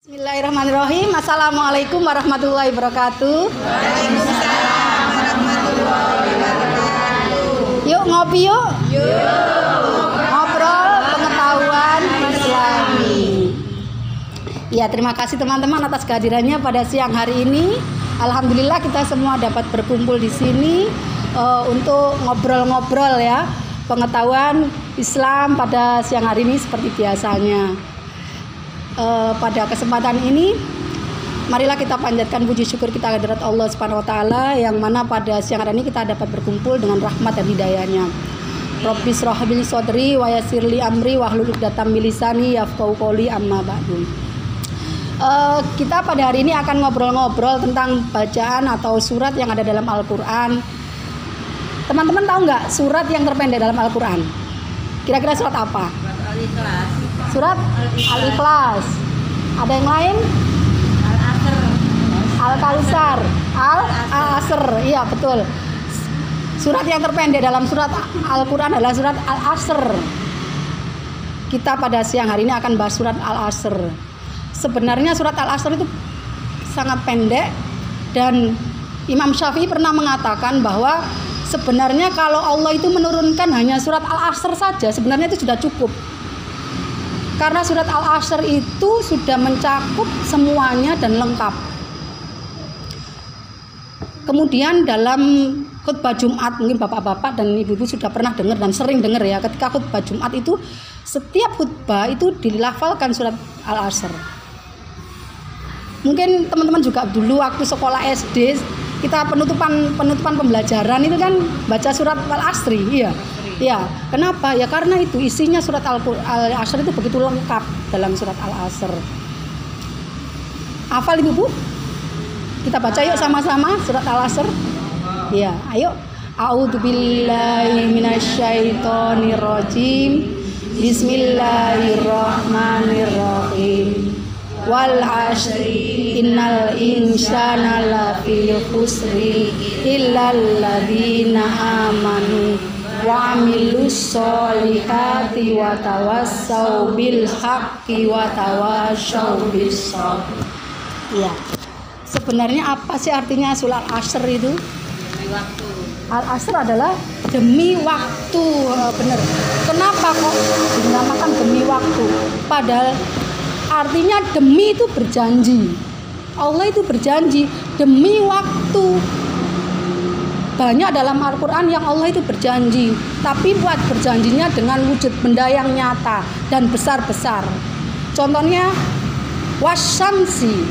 Bismillahirrahmanirrahim. Assalamualaikum warahmatullahi wabarakatuh. Waalaikumsalam warahmatullahi wabarakatuh. Yuk ngopi yuk. Ngobrol pengetahuan Islami. Ya, terima kasih teman-teman atas kehadirannya pada siang hari ini. Alhamdulillah kita semua dapat berkumpul di sini untuk ngobrol-ngobrol ya pengetahuan Islam pada siang hari ini seperti biasanya. Pada kesempatan ini marilah kita panjatkan puji syukur kita kehadirat Allah Subhanahu wa taala yang mana pada siang hari ini kita dapat berkumpul dengan rahmat dan hidayahnya. Rabbi shrah li sadri wa yassir li amri wahlul 'uqdatam min lisani yafqahu qawli amma ba'du. Kita pada hari ini akan ngobrol-ngobrol tentang bacaan atau surat yang ada dalam Al-Qur'an. Teman-teman tahu nggak surat yang terpendek dalam Al-Qur'an? Kira-kira surat apa? Surat Al-Ikhlas. Ada yang lain? Al-Kautsar, Al-Asr. Iya, betul. Surat yang terpendek dalam surat Al-Qur'an adalah surat Al-Asr. Kita pada siang hari ini akan bahas surat Al-Asr. Sebenarnya surat Al-Asr itu sangat pendek dan Imam Syafi'i pernah mengatakan bahwa sebenarnya kalau Allah itu menurunkan hanya surat Al-Asr saja, sebenarnya itu sudah cukup. Karena surat Al-Asr itu sudah mencakup semuanya dan lengkap. Kemudian dalam khutbah Jumat, mungkin bapak-bapak dan ibu-ibu sudah pernah dengar dan sering dengar ya, ketika khutbah Jumat itu setiap khutbah itu dilafalkan surat Al-Asr. Mungkin teman-teman juga dulu waktu sekolah SD kita penutupan pembelajaran itu kan baca surat Al-Asri, iya. Ya, kenapa? Ya karena itu isinya surat Al-Asr itu begitu lengkap dalam surat Al-Asr. Hafal Ibu? Kita baca yuk sama-sama surat Al-Asr. Ya, ayo. A'udzubillahi minasyaitonirrajim. Bismillahirrahmanirrahim. Wal 'ashri innal insana lafi khusri illal ladzina amanu wa 'amilus sholihati wa tawassau bil haqqi wa tawassaw bis sabr. Ya. Sebenarnya apa sih artinya surat Al-Asr itu? Demi waktu. Al-Asr adalah demi waktu, benar. Kenapa kok dinamakan demi waktu? Padahal artinya demi itu berjanji. Allah itu berjanji demi waktu. Banyak dalam Al-Quran yang Allah itu berjanji, tapi buat berjanjinya dengan wujud benda yang nyata dan besar-besar. Contohnya wasyamsi,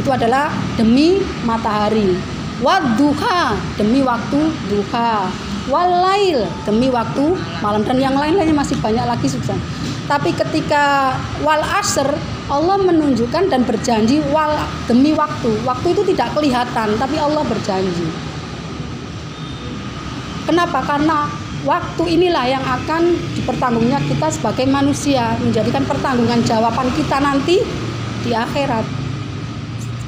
itu adalah demi matahari. Wadduha, demi waktu duha. Walail, demi waktu malam, dan yang lain-lainnya masih banyak lagi subsan. Tapi ketika wal asr, Allah menunjukkan dan berjanji demi waktu. Waktu itu tidak kelihatan, tapi Allah berjanji. Kenapa? Karena waktu inilah yang akan dipertanggungnya kita sebagai manusia, menjadikan pertanggungan jawaban kita nanti di akhirat.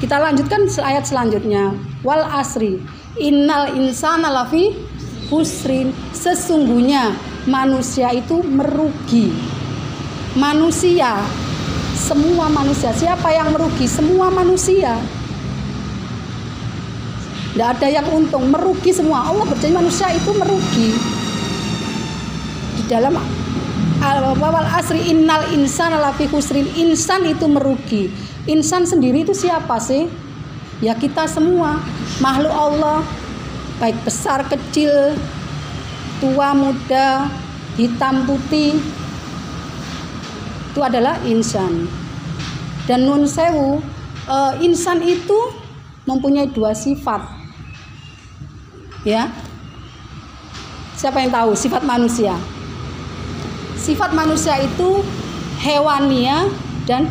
Kita lanjutkan ayat selanjutnya. Wal asri innal insana lafi khusrin. Sesungguhnya manusia itu merugi. Manusia, semua manusia. Siapa yang merugi? Semua manusia. Tidak ada yang untung, merugi semua. Allah berjanji manusia itu merugi. Di dalam wal asri innal insana lafi khusrin. Insan itu merugi. Insan sendiri itu siapa sih? Ya kita semua, makhluk Allah, baik besar kecil, tua muda, hitam putih, itu adalah insan. Dan nun sewu, insan itu mempunyai dua sifat. Ya, siapa yang tahu sifat manusia? Sifat manusia itu hewania dan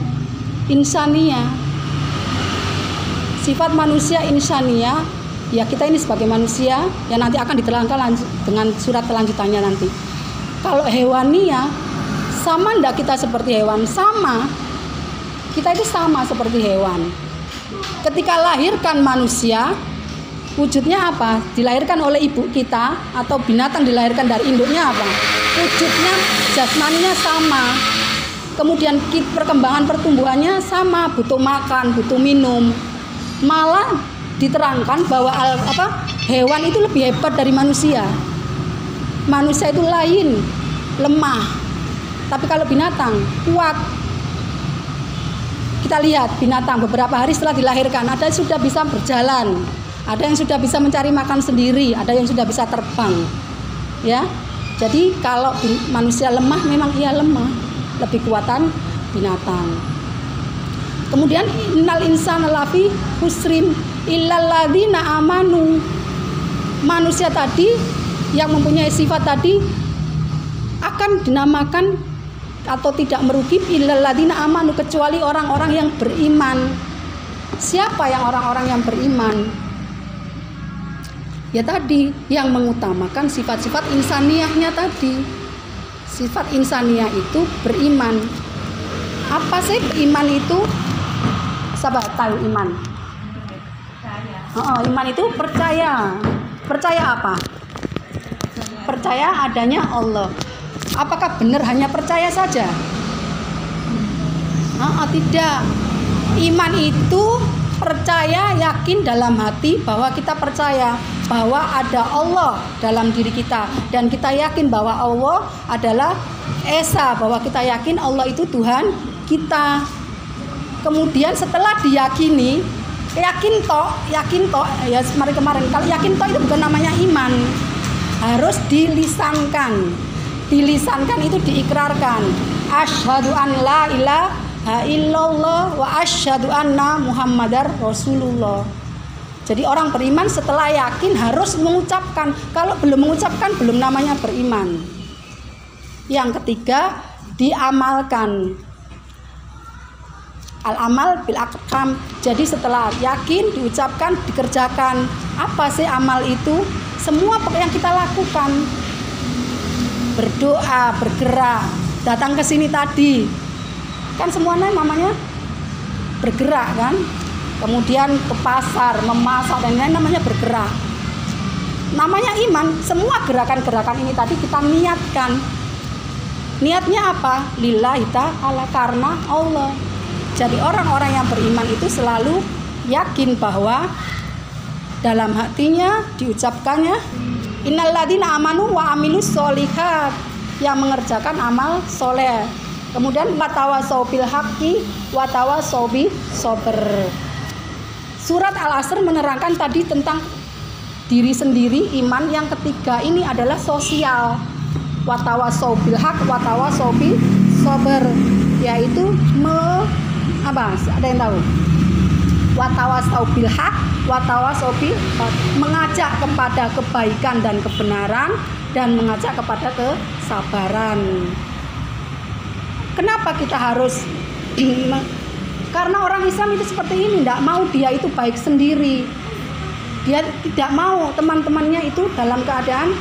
insania. Sifat manusia insania, ya kita ini sebagai manusia yang nanti akan diterangkan dengan surat kelanjutannya nanti. Kalau hewania, sama enggak kita seperti hewan? Sama. Kita itu sama seperti hewan. Ketika lahirkan manusia, wujudnya apa? Dilahirkan oleh ibu kita atau binatang dilahirkan dari induknya apa? Wujudnya jasmaninya sama. Kemudian perkembangan pertumbuhannya sama, butuh makan, butuh minum. Malah diterangkan bahwa hewan itu lebih hebat dari manusia. Manusia itu lain, lemah. Tapi kalau binatang kuat. Kita lihat binatang beberapa hari setelah dilahirkan, ada yang sudah bisa berjalan, ada yang sudah bisa mencari makan sendiri, ada yang sudah bisa terbang. Ya. Jadi kalau manusia lemah, memang ia lemah, lebih kuatan binatang. Kemudian innal insana lafi husrin illal ladzina amanu. Manusia tadi yang mempunyai sifat tadi akan dinamakan atau tidak merugi illal ladzina amanu, kecuali orang-orang yang beriman. Siapa yang orang-orang yang beriman? Ya tadi yang mengutamakan sifat-sifat insaniyahnya tadi. Sifat insaniyah itu beriman. Apa sih beriman itu? Sahabat tahu iman? Iman itu percaya. Percaya apa? Percaya adanya Allah. Apakah benar hanya percaya saja? Tidak. Iman itu percaya, yakin dalam hati bahwa kita percaya bahwa ada Allah dalam diri kita, dan kita yakin bahwa Allah adalah Esa, bahwa kita yakin Allah itu Tuhan kita. Kemudian setelah diyakini, yakin toh ya kemarin kalau yakin toh itu bukan namanya iman, harus dilisankan. Dilisankan itu diikrarkan. Asyhadu an la ilaha illallah wa asyhadu anna Muhammadar Rasulullah. Jadi orang beriman setelah yakin harus mengucapkan. Kalau belum mengucapkan belum namanya beriman. Yang ketiga, diamalkan. Al-amal bil aqdam. Jadi setelah yakin diucapkan, dikerjakan. Apa sih amal itu? Semua yang kita lakukan. Berdoa, bergerak, datang ke sini tadi. Kan semuanya namanya bergerak kan? Kemudian ke pasar, memasak dan lain namanya bergerak. Namanya iman. Semua gerakan-gerakan ini tadi kita niatkan. Niatnya apa? Lillahi ta'ala, karena Allah. Jadi orang-orang yang beriman itu selalu yakin bahwa dalam hatinya diucapkannya innal ladzina amanu wa amilus sholihat, yang mengerjakan amal soleh. Kemudian watawasau bil haqqi watawasau bis sabr. Surat Al-Asr menerangkan tadi tentang diri sendiri, iman. Yang ketiga ini adalah sosial. Watawasau bil haqq watawasau bis sabr, yaitu ada yang tahu? Watawasau bil haq watawasau bil sabr, mengajak kepada kebaikan dan kebenaran dan mengajak kepada kesabaran. Kenapa kita harus karena orang Islam itu seperti ini, tidak mau dia itu baik sendiri. Dia tidak mau teman-temannya itu dalam keadaan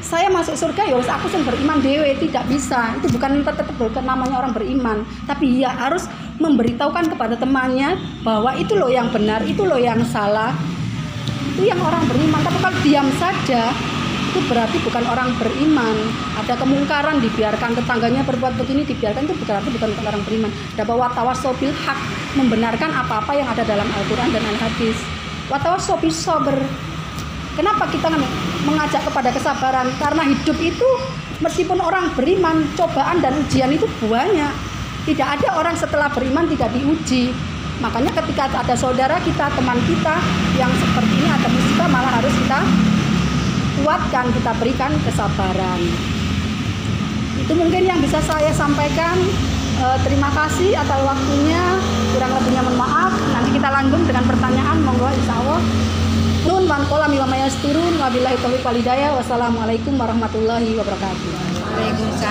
saya masuk surga ya aku yang beriman dewe, tidak bisa. Itu bukan tetap namanya orang beriman, tapi ya harus memberitahukan kepada temannya bahwa itu loh yang benar, itu loh yang salah. Itu yang orang beriman. Tapi kalau diam saja itu berarti bukan orang beriman. Ada kemungkaran, dibiarkan tetangganya berbuat begini, dibiarkan, itu berarti bukan orang beriman. Dapat watawasau bil haq, membenarkan apa-apa yang ada dalam Al-Quran dan Al-Hadis. Watawasau bis sabr. Kenapa kita mengajak kepada kesabaran? Karena hidup itu meskipun orang beriman, cobaan dan ujian itu banyak. Tidak ada orang setelah beriman tidak diuji. Makanya ketika ada saudara kita, teman kita yang seperti ini ada musibah, malah harus kita kuatkan, kita berikan kesabaran. Itu mungkin yang bisa saya sampaikan. Terima kasih atas waktunya. Kurang lebihnya mohon maaf. Nanti kita lanjut dengan pertanyaan, monggo insyaallah. Nun man qala mimma yasturun wabillahi taufiq wal hidayah. Wassalamualaikum warahmatullahi wabarakatuh. Waalaikumsalam.